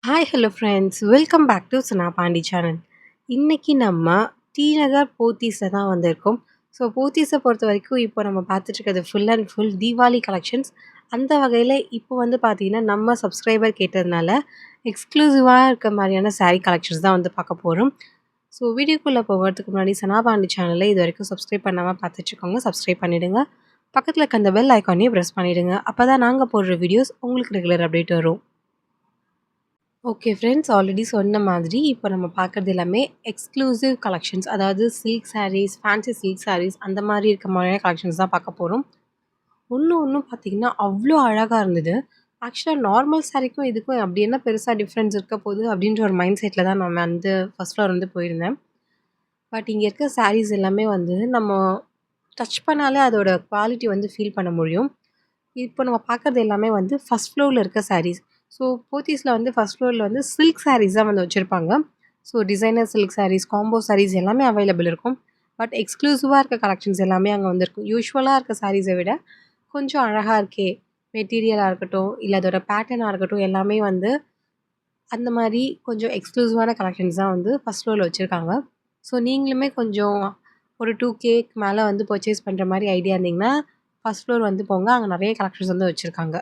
Hi hello friends welcome back to Suna Pandi channel. இன்னைக்கு நம்ம D நகர் போத்தீஸில் தான் வந்திருக்கோம். ஸோ போத்தீஸை பொறுத்த வரைக்கும் இப்போ நம்ம பார்த்துட்டு இருக்கிறது full and full Deepavali collections. அந்த வகையில் இப்போ வந்து பார்த்தீங்கன்னா நம்ம சப்ஸ்கிரைபர் கேட்டதுனால எக்ஸ்க்ளூசிவாக இருக்க மாதிரியான saree கலெக்ஷன்ஸ் தான் வந்து பார்க்க போகிறோம். ஸோ வீடியோக்குள்ளே போகிறதுக்கு முன்னாடி சனா பாண்டி சேனலை இது வரைக்கும் சப்ஸ்கிரைப் பண்ணாமல் பார்த்துட்ருக்கோங்க, சப்ஸ்கிரைப் பண்ணிவிடுங்க. பக்கத்தில் இருக்க அந்த பெல் ஐக்கானையும் ப்ரெஸ் பண்ணிவிடுங்க. அப்போ தான் நாங்கள் போடுற வீடியோஸ் உங்களுக்கு ரெகுலர் அப்டேட் வரும். ஓகே ஃப்ரெண்ட்ஸ், ஆல்ரெடி சொன்ன மாதிரி இப்போ நம்ம பார்க்குறது எல்லாமே எக்ஸ்க்ளூசிவ் கலெக்ஷன்ஸ். அதாவது silk sarees, fancy silk sarees அந்த மாதிரி இருக்க மாதிரியான கலெக்ஷன்ஸ் தான் பார்க்க போகிறோம். ஒன்றும் பார்த்தீங்கன்னா அவ்வளோ அழகாக இருந்தது. ஆக்சுவலாக நார்மல் சாரீக்கும் இதுக்கும் அப்படி என்ன பெருசாக டிஃப்ரென்ஸ் இருக்க போகுது அப்படின்ற ஒரு மைண்ட் செட்டில் தான் நம்ம வந்து ஃபர்ஸ்ட் ஃப்ளோர் வந்து போயிருந்தேன். பட் இங்கே இருக்க சாரீஸ் எல்லாமே வந்து நம்ம டச் பண்ணாலே அதோட குவாலிட்டி வந்து ஃபீல் பண்ண முடியும். இப்போ நம்ம பார்க்குறது எல்லாமே வந்து ஃபர்ஸ்ட் ஃப்ளோரில் இருக்க சாரீஸ். ஸோ போத்தீஸில் வந்து ஃபர்ஸ்ட் ஃப்ளோரில் வந்து சில்க் சாரீஸ் தான் வந்து வச்சுருப்பாங்க. So designer silk sarees, combo sarees எல்லாமே அவைலபிள் இருக்கும். பட் எக்ஸ்க்ளூசிவாக இருக்க கலெக்ஷன்ஸ் எல்லாமே அங்கே வந்துருக்கும். யூஷுவலாக இருக்க சாரீஸை விட கொஞ்சம் அழகாக இருக்கே, மெட்டீரியலாக இருக்கட்டும், இல்லை அதோட பேட்டர்னாக இருக்கட்டும், எல்லாமே வந்து அந்த மாதிரி கொஞ்சம் எக்ஸ்க்ளூசிவான கலெக்ஷன்ஸ் தான் வந்து ஃபர்ஸ்ட் ஃப்ளோரில் வச்சுருக்காங்க. ஸோ நீங்களுமே கொஞ்சம் ஒரு 2Kக்கு மேலே வந்து பர்ச்சேஸ் பண்ணுற மாதிரி ஐடியா இருந்தீங்கன்னா ஃபர்ஸ்ட் ஃப்ளோர் வந்து போங்க. அங்கே நிறைய கலெக்ஷன்ஸ் வந்து வச்சுருக்காங்க.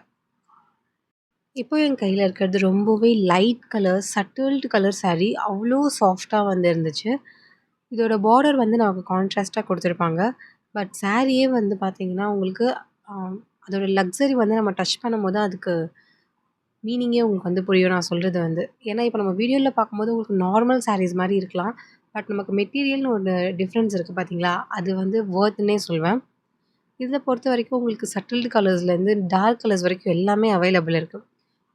இப்போ என் கையில் இருக்கிறது ரொம்பவே லைட் கலர், சட்டில்டு கலர் saree. அவ்வளோ சாஃப்டாக வந்து இருந்துச்சு. இதோட பார்டர் வந்து நமக்கு கான்ட்ராஸ்ட்டாக கொடுத்துருப்பாங்க. பட் சாரியே வந்து பார்த்தீங்கன்னா உங்களுக்கு அதோட லக்ஸரி வந்து நம்ம டச் பண்ணும்போது அதுக்கு மீனிங்கே உங்களுக்கு வந்து புரியும் நான் சொல்கிறது வந்து. ஏன்னா இப்போ நம்ம வீடியோவில் பார்க்கும்போது உங்களுக்கு நார்மல் சாரீஸ் மாதிரி இருக்கலாம். பட் நமக்கு மெட்டீரியல்னு ஒரு டிஃப்ரென்ஸ் இருக்குது பார்த்தீங்களா? அது வந்து வொர்த்துன்னே சொல்வேன். இதில் பொறுத்த வரைக்கும் உங்களுக்கு சட்டில்டு கலர்ஸ்லேருந்து டார்க் கலர்ஸ் வரைக்கும் எல்லாமே அவைலபிள் இருக்குது.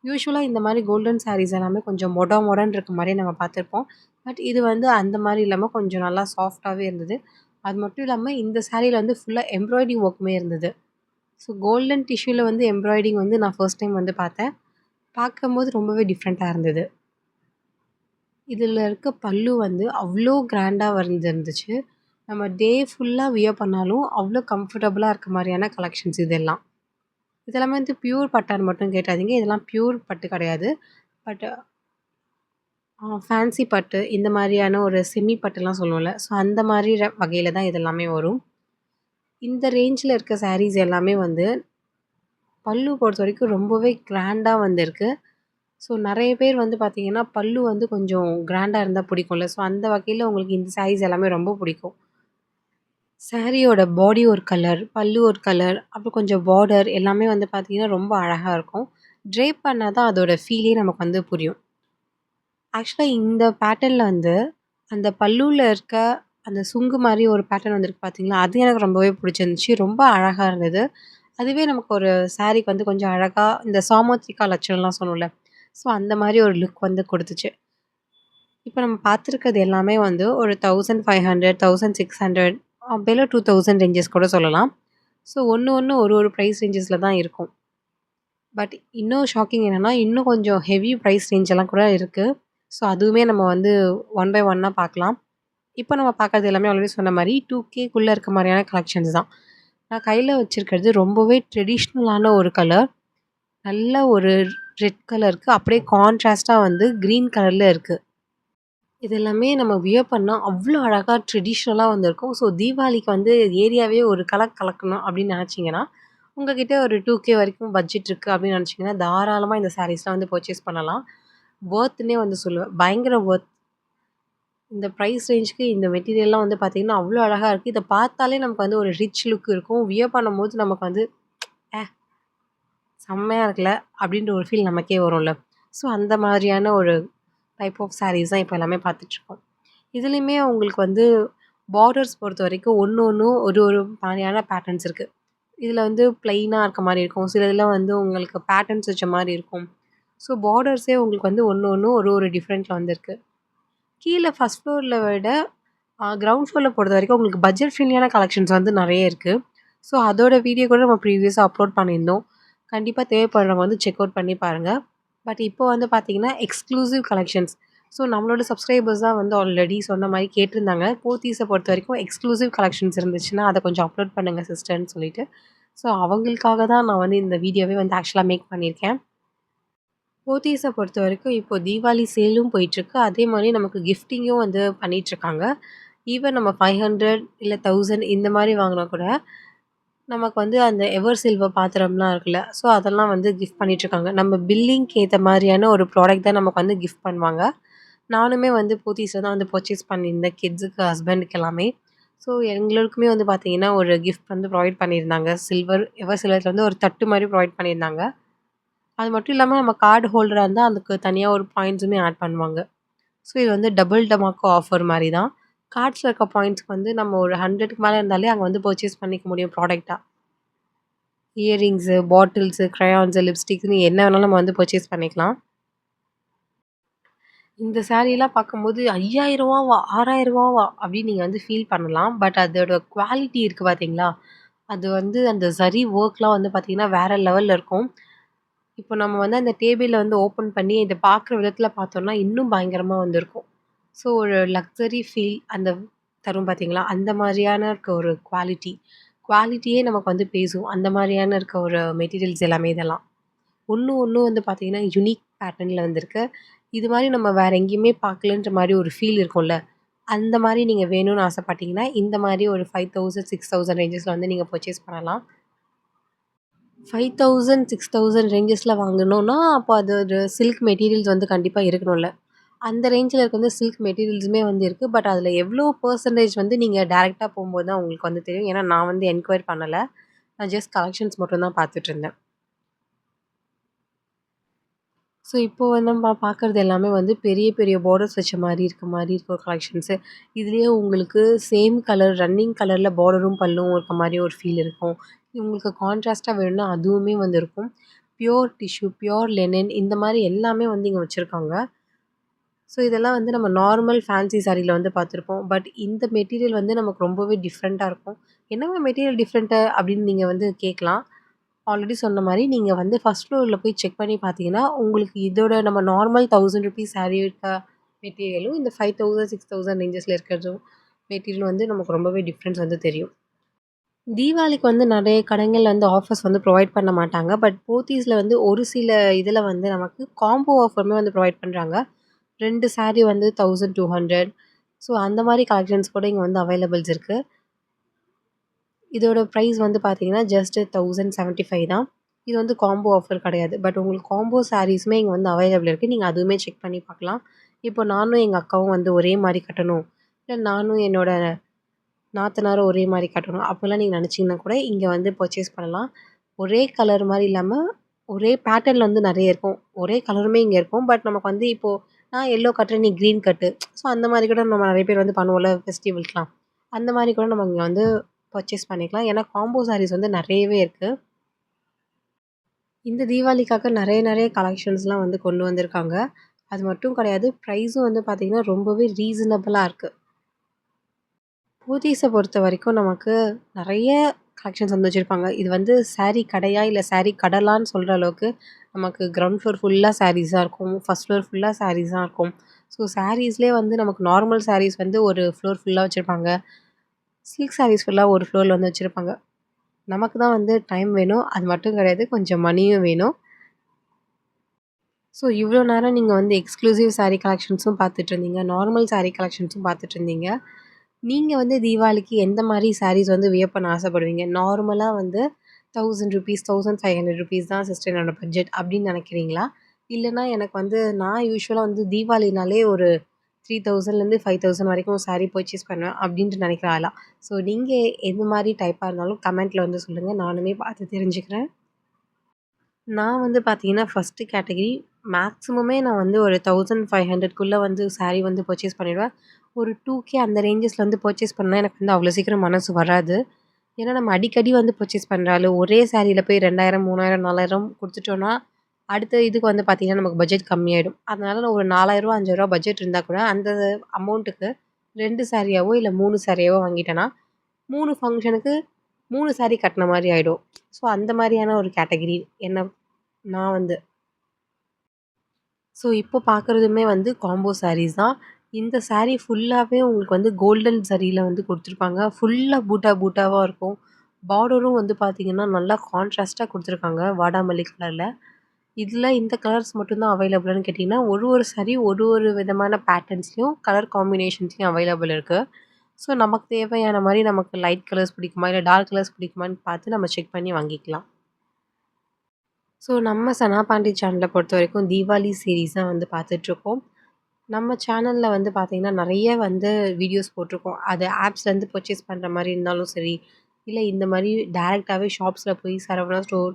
யூஷுவலாக இந்த மாதிரி கோல்டன் சாரீஸ் எல்லாமே கொஞ்சம் மொடன்னு இருக்க மாதிரியே நம்ம பார்த்துருப்போம். பட் இது வந்து அந்த மாதிரி இல்லாமல் கொஞ்சம் நல்லா சாஃப்டாகவே இருந்தது. அது மட்டும் இல்லாமல் இந்த சாரியில் வந்து ஃபுல்லாக எம்ப்ராய்டிங் ஒர்க்குமே இருந்தது. ஸோ கோல்டன் டிஷ்யூவில் வந்து எம்ப்ராய்டிங் வந்து நான் ஃபர்ஸ்ட் டைம் வந்து பார்த்தேன். பார்க்கும்போது ரொம்பவே டிஃப்ரெண்ட்டாக இருந்தது. இதில் இருக்க பல்லு வந்து அவ்வளோ கிராண்டாக வந்துருந்துச்சு. நம்ம டே ஃபுல்லாக வியர் பண்ணாலும் அவ்வளோ கம்ஃபர்டபுளாக இருக்க மாதிரியான கலெக்ஷன்ஸ் இதெல்லாம். இதெல்லாமே வந்து பியூர் பட்டான்னு மட்டும் கேட்டாதீங்க. இதெல்லாம் பியூர் பட்டு கிடையாது. பட் ஃபேன்சி பட்டு இந்த மாதிரியான ஒரு செமி பட்டுலாம் சொல்லுவோம்ல. ஸோ அந்த மாதிரி வகையில தான் இதெல்லாமே வரும். இந்த ரேஞ்சில் இருக்க சாரீஸ் எல்லாமே வந்து பல்லு பொறுத்தவரைக்கும் ரொம்பவே கிராண்டா வந்திருக்கு. ஸோ நெறைய பேர் வந்து பார்த்தீங்கன்னா, பல்லு வந்து கொஞ்சம் கிராண்டா இருந்தா பிடிக்கும்ல. ஸோ அந்த வகையில உங்களுக்கு இந்த சாரீஸ் எல்லாமே ரொம்ப பிடிக்கும். சாரியோட பாடி ஒரு கலர், பல்லு ஒரு கலர், அப்புறம் கொஞ்சம் பார்டர் எல்லாமே வந்து பார்த்தீங்கன்னா, ரொம்ப அழகா இருக்கும். ட்ரேப் பண்ணா தான் அதோட ஃபீலே நமக்கு வந்து புரியும். ஆக்சுவலா இந்த பேட்டர்ன்ல வந்து, அந்த பல்லுல இருக்க அந்த சுங்கு மாரி ஒரு பேட்டர்ன் வந்திருக்கு பார்த்தீங்களா? அது எனக்கு ரொம்பவே பிடிச்சிருந்துச்சு. ரொம்ப அழகா இருந்தது. அதுவே நமக்கு ஒரு சாரிக்கு வந்து கொஞ்சம் அழகா இந்த சாமோத்ரிகா லட்சணம்லாம் சொல்லுவோம்ல. ஸோ அந்த மாரி ஒரு லுக் வந்து குடுத்துச்சு. இப்ப நம்ம பார்த்துருக்கிறது எல்லாமே வந்து ஒரு 1500, 1600 பிலோ 2000 ரேஞ்சஸ் கூட சொல்லலாம். ஸோ ஒண்ணு ஒரு பிரைஸ் ரேஞ்சஸ்ல தான் இருக்கும். பட் இன்னும் ஷாக்கிங் என்னன்னா, இன்னும் கொஞ்சம் ஹெவி பிரைஸ் ரேஞ்ச் எல்லாம் கூட இருக்கு. ஸோ அதுவுமே நம்ம வந்து ஒன் பை ஒன்னா பார்க்கலாம். இப்போ நம்ம பார்க்கறது எல்லாமே ஆல்ரெடி சொன்ன மாரி 2Kக்குள்ள இருக்க மாரியான கலெக்ஷன்ஸ் தான். நான் கையில வச்சிருக்கிறது ரொம்பவே ட்ரெடிஷ்னலான ஒரு கலர். நல்ல ஒரு ரெட் கலருக்கு அப்படியே கான்ட்ராஸ்ட்டா வந்து கிரீன் கலர்ல இருக்கு. இது எல்லாமே நம்ம வியர் பண்ணா அவ்ளோ அழகா ட்ரெடிஷ்னலா வந்திருக்கும். ஸோ தீபாவளிக்கு வந்து ஏரியாவே ஒரு கலக் கலக்கணும் அப்படின்னு நெனச்சீங்கன்னா, உங்ககிட்ட ஒரு 2K வரைக்கும் பட்ஜெட் இருக்கு அப்படின்னு நெனச்சீங்கன்னா, தாராளமா இந்த சாரீஸ்லாம் வந்து பர்ச்சேஸ் பண்ணலாம். வொர்த்ன்னே வந்து சொல்லுவேன். பயங்கர வொர்த். இந்த பிரைஸ் ரேஞ்சுக்கு இந்த மெட்டீரியல்லாம் வந்து பார்த்தீங்கன்னா, அவ்ளோ அழகா இருக்கு. இத பார்த்தாலே நமக்கு வந்து ஒரு ரிச் லுக் இருக்கும். வியர் பண்ணும்போது நமக்கு வந்து, "ஏ செம்மையா இருக்குல்ல!" அப்படின்ற ஒரு ஃபீல் நமக்கே வரும்ல. ஸோ அந்த மாதிரியான ஒரு டைப் ஆஃப் சாரீஸ் தான் இப்ப எல்லாமே பார்த்துட்ருக்கோம். இதுலயுமே உங்களுக்கு வந்து பார்டர்ஸ் பொறுத்தவரைக்கும் ஒண்ணும் ஒரு மாதிரியான பேட்டர்ன்ஸ் இருக்கு. இதுல வந்து பிளெயினா இருக்க மாரி இருக்கும். சில இதுல வந்து உங்களுக்கு பேட்டர்ன்ஸ் வச்ச மாரி இருக்கும். ஸோ பார்டர்ஸே உங்களுக்கு வந்து ஒண்ணு ஒரு டிஃப்ரெண்ட்ல வந்திருக்கு. கீழ ஃபர்ஸ்ட் ஃப்ளோர்ல விட கிரவுண்ட் ஃப்ளோர்ல பொறுத்தவரைக்கும் உங்களுக்கு பட்ஜெட் ஃப்ரெண்ட்லியான கலெக்ஷன்ஸ் வந்து நெறைய இருக்கு. ஸோ அதோட வீடியோ கூட நம்ம ப்ரீவியஸா அப்லோட் பண்ணியிருந்தோம். கண்டிப்பா தேவைப்படுறவங்க வந்து செக் அவுட் பண்ணி பாருங்க. பட் இப்போ வந்து பார்த்தீங்கன்னா, எக்ஸ்க்ளூசிவ் கலெக்ஷன்ஸ். ஸோ நம்மளோட சப்ஸ்கிரைபர்ஸ் தான் வந்து ஆல்ரெடி சொன்ன மாரி கேட்டிருந்தாங்க. போத்தீஸ பொறுத்தவரைக்கும் எக்ஸ்க்ளூசிவ் கலெக்ஷன்ஸ் இருந்துச்சுன்னா, அத கொஞ்சம் அப்லோட் பண்ணுங்க சிஸ்டர்ன்னு சொல்லிட்டு. ஸோ அவங்களுக்காக தான் நான் வந்து இந்த வீடியோவே வந்து ஆக்சுவலா மேக் பண்ணியிருக்கேன். போத்தீஸ பொறுத்தவரைக்கும் இப்போ தீபாவளி சேலும் போயிட்டுருக்கு. அதே மாரி நமக்கு கிஃப்டிங்கும் வந்து பண்ணிட்டுருக்காங்க. ஈவன் நம்ம 500 இல்ல 1000 இந்த மாரி வாங்குனா கூட, நமக்கு வந்து அந்த எவர் சில்வர் பாத்திரம்லாம் இருக்குல்ல, ஸோ அதெல்லாம் வந்து கிஃப்ட் பண்ணிட்டுருக்காங்க. நம்ம பில்லிங்க்கு ஏத்த மாரியான ஒரு ப்ராடக்ட் தான் நமக்கு வந்து கிஃப்ட் பண்ணுவாங்க. நானுமே வந்து போத்தீஸ்ல தான் வந்து பர்ச்சேஸ் பண்ணியிருந்தேன். கிட்ஸுக்கு, ஹஸ்பண்டுக்கு எல்லாமே. ஸோ எங்களுக்குமே வந்து பார்த்தீங்கன்னா, ஒரு கிஃப்ட் வந்து ப்ரொவைட் பண்ணியிருந்தாங்க. எவர் சில்வர்ல வந்து ஒரு தட்டு மாரி ப்ரொவைட் பண்ணியிருந்தாங்க. அது மட்டும் இல்லாம நம்ம கார்ட் ஹோல்டரா இருந்தா, அதுக்கு தனியா ஒரு பாயிண்ட்ஸுமே ஆட் பண்ணுவாங்க. ஸோ இது வந்து டபுள் டமாக்கோ ஆஃபர் மாரி தான். கார்ட்ஸ்ல இருக்க பாயிண்ட்ஸ்க்கு வந்து நம்ம ஒரு 100க்கு மேல இருந்தாலே அங்க வந்து பர்ச்சேஸ் பண்ணிக்க முடியும் ப்ராடக்ட்டா. இயரிங்ஸு, பாட்டில்ஸு, கிரையான்ஸு, லிப்ஸ்டிக்ஸ்ன்னு என்ன வேணாலும் நம்ம வந்து பர்ச்சேஸ் பண்ணிக்கலாம். இந்த சாரீலாம் பார்க்கும்போது ரூ. 5000 ரூ. 6000 அப்படின்னு நீங்க வந்து ஃபீல் பண்ணலாம். பட் அதோட குவாலிட்டி இருக்கு பார்த்தீங்களா? அது வந்து அந்த ஜரி ஒர்க்லாம் வந்து பார்த்தீங்கன்னா, வேற லெவல்ல இருக்கும். இப்போ நம்ம வந்து அந்த டேபிள்ல வந்து ஓப்பன் பண்ணி இத பார்க்குற விதத்தில பார்த்தோம்னா, இன்னும் பயங்கரமா வந்து இருக்கும். ஸோ ஒரு லக்ஸரி ஃபீல் அந்த தரும் பார்த்தீங்களா? அந்த மாரியான இருக்க ஒரு குவாலிட்டி. குவாலிட்டியே நமக்கு வந்து பேசும். அந்த மாரியான இருக்க ஒரு மெட்டீரியல்ஸ் எல்லாமே இதெல்லாம். ஒண்ணும் வந்து பார்த்தீங்கன்னா, யுனிக் பேட்டர்ன்ல வந்திருக்கு. இது மாரி நம்ம வேற எங்கேயுமே பார்க்கலன்ற மாரி ஒரு ஃபீல் இருக்கும்ல. அந்த மாரி நீங்க வேணும்னு ஆசைப்பட்டீங்கன்னா, இந்த மாரி ஒரு 5000, 6000 ரேஞ்சஸ்ல வந்து நீங்க பர்ச்சேஸ் பண்ணலாம். 5000, 6000 ரேஞ்சஸ்ல வாங்கணும்னா, அப்போ அது ஒரு சில்க் மெட்டீரியல்ஸ் வந்து கண்டிப்பா இருக்கணும்ல. அந்த ரேஞ்சில இருக்க வந்து சில்க் மெட்டீரியல்ஸுமே வந்து இருக்கு. பட் அதில எவ்வளோ பெர்சன்டேஜ் வந்து நீங்க டைரக்ட்டா போம்போது தான் உங்களுக்கு வந்து தெரியும். ஏன்னா நான் வந்து என்கொயரி பண்ணல. நான் ஜஸ்ட் கலெக்ஷன்ஸ் மட்டும் தான் பார்த்துட்டுருந்தேன். ஸோ, இப்போ வந்து நம்ம பார்க்குறது எல்லாமே வந்து பெரிய, பெரிய பார்டர்ஸ் வச்ச மாரி இருக்க ஒரு கலெக்ஷன்ஸு. இதுலயே உங்களுக்கு சேம் கலர் ரன்னிங் கலர்ல பார்டரும், பல்லுவும் இருக்க மாரி ஒரு ஃபீல் இருக்கும். உங்களுக்கு கான்ட்ராஸ்ட்டா வேணும்னா அதுவுமே வந்து இருக்கும். பியூர் டிஷ்யூ, பியூர் லெனின் இந்த மாரி எல்லாமே வந்து இங்க வச்சிருக்காங்க. ஸோ, இதெல்லாம் வந்து நம்ம நார்மல் ஃபேன்சி சாரீல வந்து பார்த்துருப்போம். பட் இந்த மெட்டீரியல் வந்து நமக்கு ரொம்பவே டிஃப்ரெண்ட்டா இருக்கும். "என்னங்க மெட்டீரியல் டிஃப்ரெண்ட்டு?" அப்படின்னு நீங்க வந்து கேட்கலாம். ஆல்ரெடி சொன்ன மாரி நீங்க வந்து ஃபர்ஸ்ட் ஃப்ளோர்ல போய் செக் பண்ணி பார்த்தீங்கன்னா, உங்களுக்கு இதோட நம்ம நார்மல் ₹1000 சாரீ இருக்க மெட்டீரியலும், இந்த 5000, 6000 ரேஞ்சஸ்ல இருக்கிறதும் மெட்டீரியல் வந்து நமக்கு ரொம்பவே டிஃப்ரென்ஸ் வந்து தெரியும். தீபாவளிக்கு வந்து நெறைய கடைகள்ல வந்து ஆஃபர்ஸ் வந்து ப்ரொவைட் பண்ண மாட்டாங்க. பட் போத்தீஸ்ல வந்து ஒரு சில இதில வந்து நமக்கு காம்போ ஆஃபருமே வந்து ப்ரொவைட் பண்றாங்க. 2 சாரி வந்து 1200. ஸோ அந்த மாரி கலெக்ஷன்ஸ் கூட இங்க வந்து அவைலபிள்ஸ் இருக்கு. இதோட பிரைஸ் வந்து பார்த்தீங்கன்னா, ஜஸ்ட் 1075 தான். இது வந்து காம்போ ஆஃபர் கிடையாது. பட் உங்களுக்கு காம்போ சாரீஸுமே இங்க வந்து அவைலபிள் இருக்கு. நீங்க அதுவுமே செக் பண்ணி பார்க்கலாம். இப்போ நானும் எங்க அக்காவும் வந்து ஒரே மாரி கட்டணும். இல்ல நானும் என்னோட நாத்தனாரும் ஒரே மாரி கட்டணும். அப்போலாம் நீங்க நினச்சீங்கன்னா கூட இங்க வந்து பர்ச்சேஸ் பண்ணலாம். ஒரே கலர் மாரி இல்லாம, ஒரே பேட்டர்ன்ல வந்து நெறைய இருக்கும். ஒரே கலருமே இங்க இருக்கும். பட் நமக்கு வந்து இப்போ நான் எல்லோ கட்டுறேன், நீ கிரீன் கட்டு. ஸோ அந்த மாரி கூட நம்ம நெறைய பேர் வந்து பண்ணுவோம்ல ஃபெஸ்டிவல்க்குலாம். அந்த மாரி கூட நம்ம இங்க வந்து பர்ச்சேஸ் பண்ணிக்கலாம். ஏன்னா காம்போ சாரீஸ் வந்து நெறையவே இருக்கு. இந்த தீபாவளிக்காக நெறைய கலெக்ஷன்ஸ்லாம் வந்து கொண்டு வந்திருக்காங்க. அது மட்டும் கிடையாது, ப்ரைஸும் வந்து பார்த்தீங்கன்னா, ரொம்பவே ரீசனபிளா இருக்கு. போத்தீஸ பொறுத்தவரைக்கும் நமக்கு நெறைய கலெக்ஷன்ஸ் வந்து வச்சிருப்பாங்க. இது வந்து சாரீ கடையா, இல்ல சாரீ கடலான்னு சொல்ற அளவுக்கு நமக்கு கிரவுண்ட் ஃப்ளோர் ஃபுல்லா சாரீஸ் தான் இருக்கும். ஃபர்ஸ்ட் ஃப்ளோர் ஃபுல்லா சாரீஸ் தான் இருக்கும். ஸோ சாரீஸ்லயே வந்து நமக்கு நார்மல் சாரீஸ் வந்து ஒரு ஃப்ளோர் ஃபுல்லா வச்சிருப்பாங்க. சில்க் சாரீஸ் ஃபுல்லா ஒரு ஃப்ளோர்ல வந்து வச்சிருப்பாங்க. நமக்கு தான் வந்து டைம் வேணும். அது மட்டும் கிடையாது, கொஞ்சம் மணியும் வேணும். ஸோ இவ்வளோ நேரம் நீங்க வந்து எக்ஸ்க்ளூசிவ் சாரீ கலெக்ஷன்ஸும் பார்த்துட்ருந்தீங்க. நார்மல் சாரீ கலெக்ஷன்ஸும் பார்த்துட்ருந்தீங்க. நீங்க வந்து தீபாவளிக்கு எந்த மாரி சாரீஸ் வந்து வியர் பண்ண ஆசைப்படுவீங்க? நார்மலா வந்து ₹1000 ₹1500 தான் சிஸ்டர் என்னோட பட்ஜெட் அப்படின்னு நினைக்கிறீங்களா? இல்லன்னா எனக்கு வந்து நான் யூசுவலா வந்து தீபாவளினாலே ஒரு 3000லேருந்து 5000 வரைக்கும் சாரீ பர்ச்சேஸ் பண்ணுவேன் அப்படின்ட்டு நினைக்கிற ஆளா. ஸோ நீங்க எந்த மாரி டைப்பா இருந்தாலும் கமெண்ட்ல வந்து சொல்லுங்க. நானுமே பார்த்து தெரிஞ்சுக்கிறேன். நான் வந்து பார்த்தீங்கன்னா, ஃபர்ஸ்ட்டு கேட்டகரி மேக்ஸிமமே நான் வந்து ஒரு 1500க்குள்ள வந்து சாரீ வந்து பர்ச்சேஸ் பண்ணிடுவேன். ஒரு 2K அந்த ரேஞ்சஸ்ல வந்து பர்ச்சேஸ் பண்ணா எனக்கு வந்து அவ்வளோ சீக்கிரம் மனசு வராது. ஏன்னா நம்ம அடிக்கடி வந்து பர்ச்சேஸ் பண்ற ஆளு. ஒரே சாரீல போய் 2000, 3000, 4000 குடுத்துட்டோம்னா, அடுத்த இதுக்கு வந்து பார்த்தீங்கன்னா, நமக்கு பட்ஜெட் கம்மியாயிடும். அதனால நான் ஒரு ரூ. 4000, ரூ. 5000 பட்ஜெட் இருந்தா கூட அந்த அமௌண்ட்டுக்கு 2 சாரியாவோ, இல்ல 3 சாரியாவோ வாங்கிட்டேன்னா, 3 ஃபங்ஷனுக்கு 3 சாரி கட்டுன மாரி ஆயிடும். ஸோ அந்த மாரியான ஒரு கேட்டகரி என்ன நான் வந்து. ஸோ இப்போ பார்க்குறதுமே வந்து காம்போ சாரீஸ் தான். இந்த சாரீ ஃபுல்லாவே உங்களுக்கு வந்து கோல்டன் ஜரியில வந்து குடுத்துருப்பாங்க. ஃபுல்லா பூட்டாவா இருக்கும். பார்டரும் வந்து பார்த்தீங்கன்னா, நல்லா கான்ட்ராஸ்ட்டா குடுத்துருக்காங்க. வாடாமல்லி கலர்ல. இதில இந்த கலர்ஸ் மட்டும் தான் அவைலபிளான்னு கேட்டிங்கன்னா, ஒரு சாரி ஒரு விதமான பேட்டர்ன்ஸ்லயும், கலர் காம்பினேஷன்ஸ்லயும் அவைலபிள் இருக்கு. ஸோ நமக்கு தேவையான மாரி நமக்கு லைட் கலர்ஸ் பிடிக்குமா, இல்ல டார்க் கலர்ஸ் பிடிக்குமான்னு பார்த்து நம்ம செக் பண்ணி வாங்கிக்கலாம். ஸோ நம்ம சனா பாண்டி சேனல பொறுத்தவரைக்கும் தீபாவளி சீரிஸ் தான் வந்து பார்த்துட்ருக்கோம். நம்ம சேனல்ல வந்து பார்த்தீங்கன்னா, நெறைய வந்து வீடியோஸ் போட்டிருக்கோம். அது ஆப்ஸ்லேருந்து பர்ச்சேஸ் பண்ற மாரி இருந்தாலும் சரி, இல்ல இந்த மாரி டைரக்ட்டாவே ஷாப்ஸ்ல போய் சரவணா ஸ்டோர்,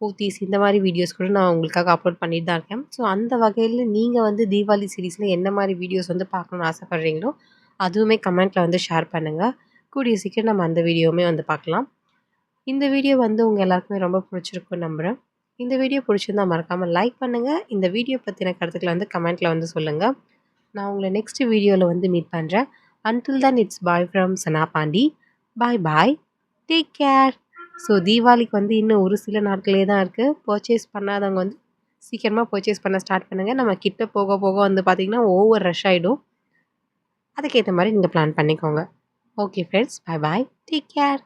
போத்தீஸ் இந்த மாரி வீடியோஸ் கூட நான் உங்களுக்காக அப்லோட் பண்ணிட்டு தான் இருக்கேன். ஸோ அந்த வகையில நீங்க வந்து தீபாவளி சீரிஸ்ல என்ன மாரி வீடியோஸ் வந்து பார்க்கணும்னு ஆசைப்படுறீங்களோ, அதுவுமே கமெண்ட்ல வந்து ஷேர் பண்ணுங்க. கூடிய சீக்கிரம் நம்ம அந்த வீடியோவுமே வந்து பார்க்கலாம். இந்த வீடியோ வந்து உங்க எல்லாருக்குமே ரொம்ப பிடிச்சிருக்கும்னு நம்புறேன். இந்த வீடியோ பிடிச்சிருந்தா மறக்காம லைக் பண்ணுங்க. இந்த வீடியோ பத்தின கருத்துக்கள வந்து கமெண்ட்ல வந்து சொல்லுங்க. நான் உங்கள நெக்ஸ்ட் வீடியோல வந்து மீட் பண்றேன். Until then it's bye from Sana Pandi. Bye bye. Take care. So தீபாவளிக்கு வந்து இன்னும் ஒரு சில நாட்களே தான் இருக்கு. பர்ச்சேஸ் பண்ணாதவங்க வந்து சீக்கிரமா பர்ச்சேஸ் பண்ண ஸ்டார்ட் பண்ணுங்க. நம்ம கிட்ட போக போக வந்து பார்த்தீங்கன்னா, ஓவர் ரஷ் ஆயிடும். அதுக்கேத்த மாரி நீங்க பிளான் பண்ணிக்கோங்க. Okay friends. Bye bye. Take care.